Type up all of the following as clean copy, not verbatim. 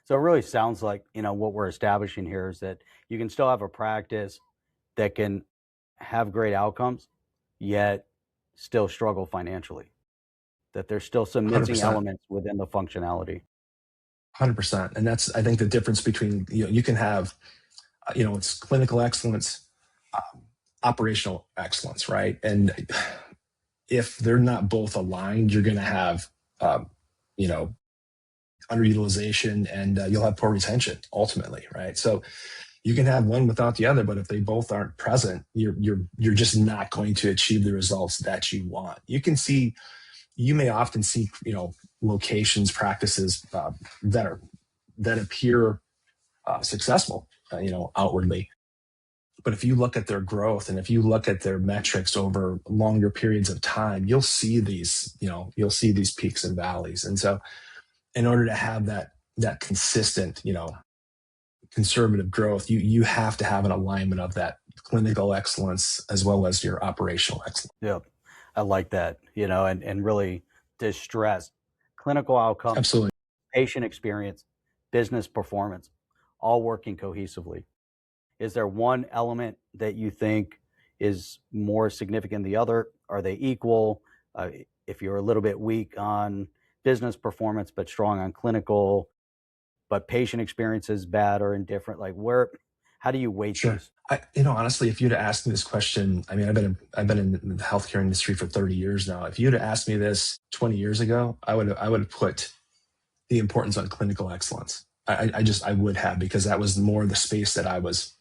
So it really sounds like, what we're establishing here is that you can still have a practice that can have great outcomes, yet still struggle financially. That there's still some missing 100%. elements within the functionality. 100%. And that's, I think, the difference between, you can have, it's clinical excellence, operational excellence, right? And if they're not both aligned, you're going to have, you know, underutilization, and you'll have poor retention ultimately, right? So you can have one without the other, but if they both aren't present, you're just not going to achieve the results that you want. You may often see, locations, practices that appear successful, outwardly. But if you look at their growth and if you look at their metrics over longer periods of time, you'll see these peaks and valleys. And so, in order to have that consistent, conservative growth, you have to have an alignment of that clinical excellence as well as your operational excellence. Yeah, I like that, and really to stress clinical outcomes, Absolutely. patient experience, business performance, all working cohesively. Is there one element that you think is more significant than the other? Are they equal? If you're a little bit weak on business performance but strong on clinical, but patient experience is bad or indifferent, like how do you weight Sure. these? Honestly, if you'd have asked me this question, I mean, I've been in the healthcare industry for 30 years now. If you'd have asked me this 20 years ago, I would have put the importance on clinical excellence. I would have, because that was more the space that I was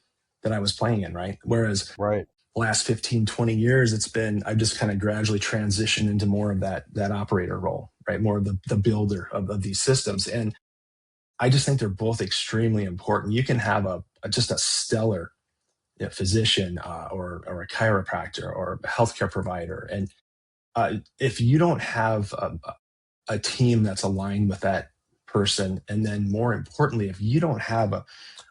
playing in, right? Whereas Right. the last 15, 20 years, I've just kind of gradually transitioned into more of that operator role, right? More of the builder of these systems. And I just think they're both extremely important. You can have just a stellar, physician, or a chiropractor or a healthcare provider, and if you don't have a team that's aligned with that person, and then more importantly, if you don't have a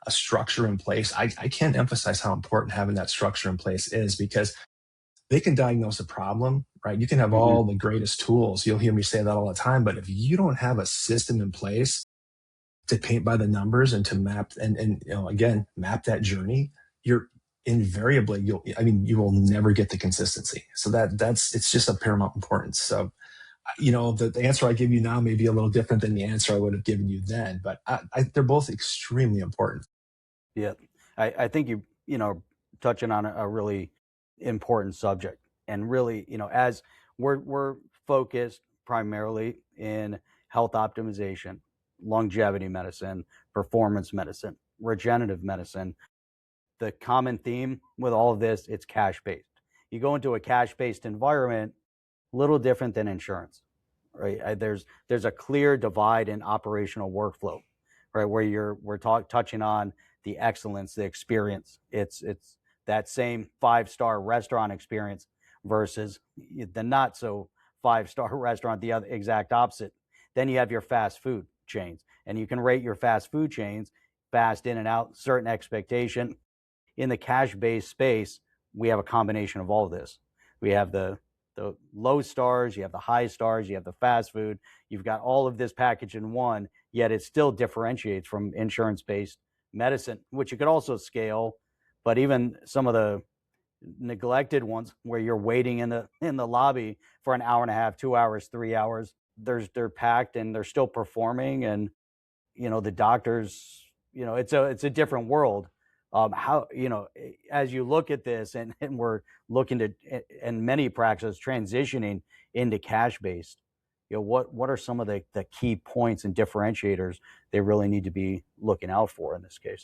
structure in place, I can't emphasize how important having that structure in place is, because they can diagnose a problem, right? You can have Hmm. all the greatest tools. You'll hear me say that all the time, but if you don't have a system in place to paint by the numbers and to map and again, map that journey, you're invariably, you will never get the consistency. So it's just of paramount importance. So, the answer I give you now may be a little different than the answer I would have given you then, but they're both extremely important. Yeah. I think touching on a really important subject, and really, as we're focused primarily in health optimization, longevity medicine, performance medicine, regenerative medicine. The common theme with all of this, it's cash based. You go into a cash based environment, little different than insurance, right? There's a clear divide in operational workflow, right? Where we're touching on the excellence, the experience. It's that same 5-star restaurant experience versus the not so 5-star restaurant, the other exact opposite. Then you have your fast food chains, and you can rate your fast food chains, fast in and out, certain expectation. In the cash based space, we have a combination of all of this. We have the low stars, you have the high stars, you have the fast food, you've got all of this package in one, yet it still differentiates from insurance based medicine, which you could also scale. But even some of the neglected ones where you're waiting in the lobby for an hour and a half, 2 hours, 3 hours, they're packed and they're still performing. And the doctors, it's a different world. How, as you look at this, and we're looking to, and many practices transitioning into cash based, what are some of the key points and differentiators they really need to be looking out for in this case?